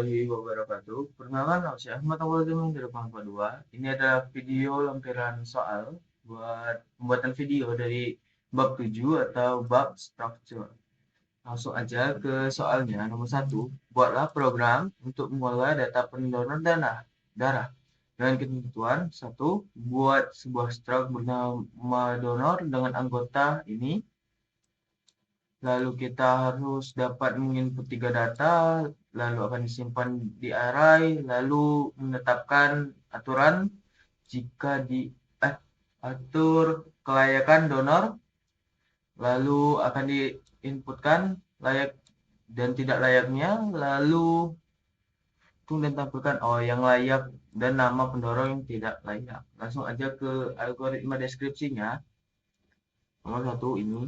warahmatullahi wabarakatuh. Perkenalkan, nama saya Ahmad Awal Zaman dari Pangkal 2. Ini adalah video lampiran soal buat pembuatan video dari bab 7 atau bab structure. Langsung aja ke soalnya. Nomor 1, buatlah program untuk mengolah data pendonor darah. Dengan ketentuan, 1, buat sebuah struk bernama donor dengan anggota ini. Lalu kita harus dapat menginput 3 data, lalu akan disimpan di array, lalu menetapkan aturan jika atur kelayakan donor, lalu akan diinputkan layak dan tidak layaknya, lalu kemudian tampilkan yang layak dan nama pendonor yang tidak layak. Langsung aja ke algoritma deskripsinya. Nomor 1 ini.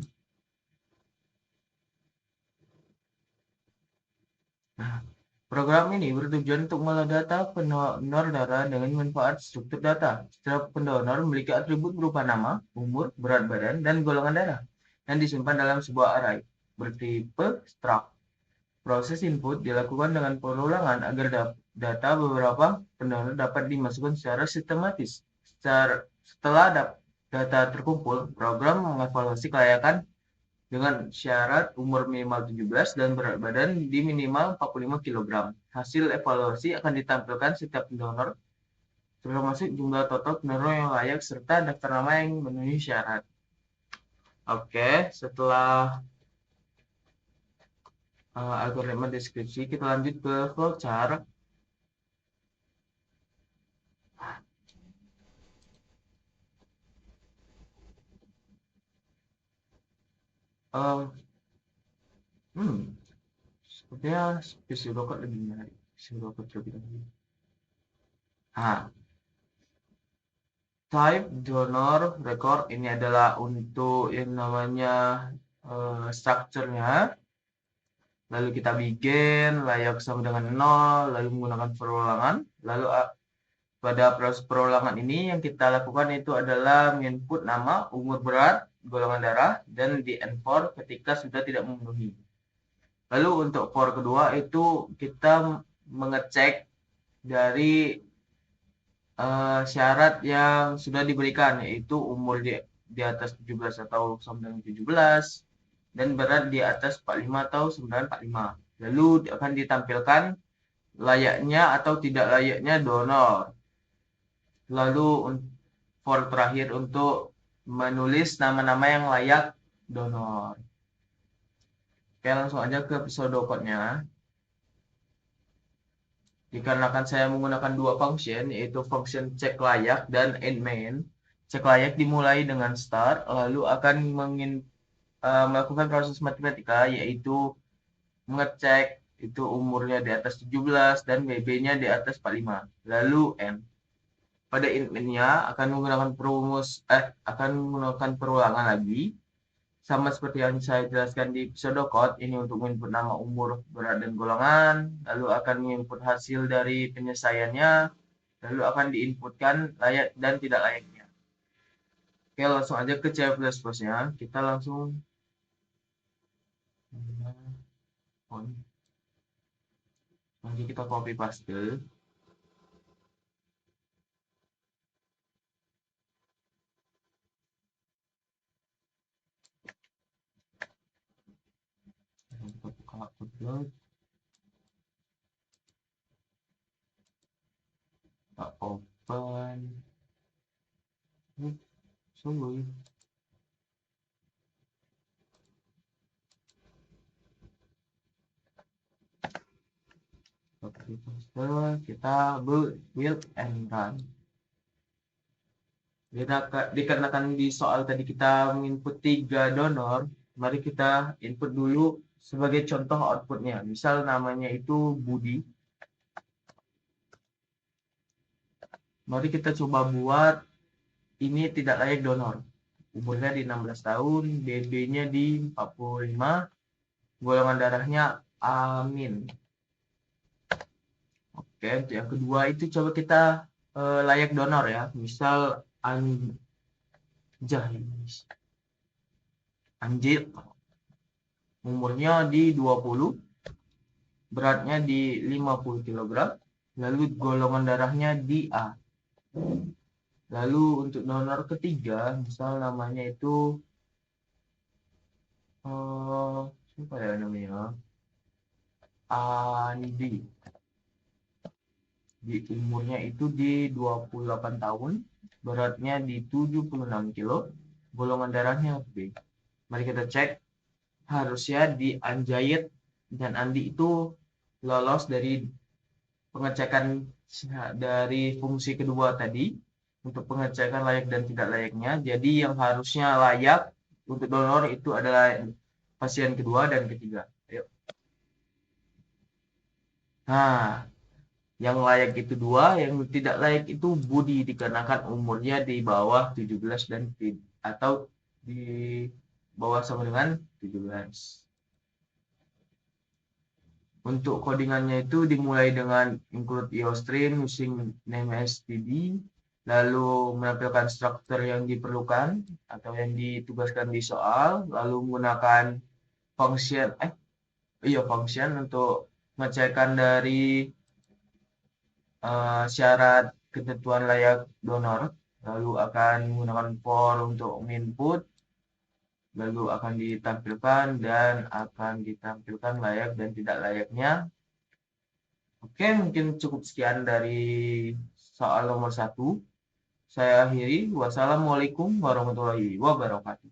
Nah, program ini bertujuan untuk mengolah data pendonor darah dengan manfaat struktur data. Setiap pendonor memiliki atribut berupa nama, umur, berat badan, dan golongan darah yang disimpan dalam sebuah array bertipe struct. Proses input dilakukan dengan perulangan agar data beberapa pendonor dapat dimasukkan secara sistematis. Setelah data terkumpul, program mengevaluasi kelayakan dengan syarat umur minimal 17 dan berat badan di minimal 45 kg. Hasil evaluasi akan ditampilkan setiap pendonor, termasuk jumlah total pendonor yang layak serta daftar nama yang memenuhi syarat. Oke, setelah algoritma deskripsi, kita lanjut ke flowchart. Sepertinya pseudocode lebih menarik. Pseudocode terlebih dahulu. Type donor record ini adalah untuk yang namanya structure-nya. Lalu kita bikin layak sama dengan 0, lalu menggunakan perulangan. Lalu pada proses perulangan ini yang kita lakukan itu adalah input nama, umur, berat, golongan darah, dan di enfor ketika sudah tidak memenuhi. Lalu untuk for kedua itu kita mengecek dari syarat yang sudah diberikan, yaitu umur di atas 17 atau sama dengan 17 dan berat di atas 45 atau 945. Lalu akan ditampilkan layaknya atau tidak layaknya donor. Lalu for terakhir untuk menulis nama-nama yang layak donor. Oke, langsung aja ke pseudocode-nya. Dikarenakan saya menggunakan dua function, yaitu function cek layak dan endMain. Cek layak dimulai dengan start, lalu akan melakukan proses matematika, yaitu mengecek itu umurnya di atas 17 dan BB-nya di atas 45. Lalu end. Pada endMain-nya akan menggunakan perulangan lagi. Sama seperti yang saya jelaskan di pseudocode, ini untuk menginput nama, umur, berat, dan golongan, lalu akan menginput hasil dari penyelesaiannya, lalu akan diinputkan layak dan tidak layaknya. Oke, langsung aja ke C++-nya. Kita langsung nanti kita copy paste. Kita buka upload. Kita open. Sungguh. Copy paste. Kita build and run. Dikarenakan di soal tadi kita menginput 3 donor, mari kita input dulu sebagai contoh outputnya. Misal namanya itu Budi. Mari kita coba buat ini tidak layak donor. Umurnya di 16 tahun, BB-nya di 45, golongan darahnya amin. Oke, untuk yang kedua itu coba kita layak donor ya. Misal Anjir, umurnya di 20, beratnya di 50 kg, lalu golongan darahnya di A. Lalu untuk donor ketiga, misal namanya itu siapa ya namanya? Andi. Di umurnya itu di 28 tahun, beratnya di 76 kilo, golongan darahnya B. Mari kita cek, harusnya di Anjayet dan Andi itu lolos dari pengecekan dari fungsi kedua tadi, untuk pengecekan layak dan tidak layaknya. Jadi yang harusnya layak untuk donor itu adalah pasien kedua dan ketiga. Ayo. Nah, yang layak itu dua, yang tidak layak itu Budi dikarenakan umurnya di bawah 17 dan atau di bawah sama dengan 17. Untuk codingannya itu dimulai dengan include iostream using name std, lalu menampilkan struktur yang diperlukan atau yang ditugaskan di soal, lalu menggunakan function function untuk mengecekkan dari syarat ketentuan layak donor, lalu akan menggunakan for untuk input, lalu akan ditampilkan dan akan ditampilkan layak dan tidak layaknya. Oke, mungkin cukup sekian dari soal nomor 1. Saya akhiri. Wassalamualaikum warahmatullahi wabarakatuh.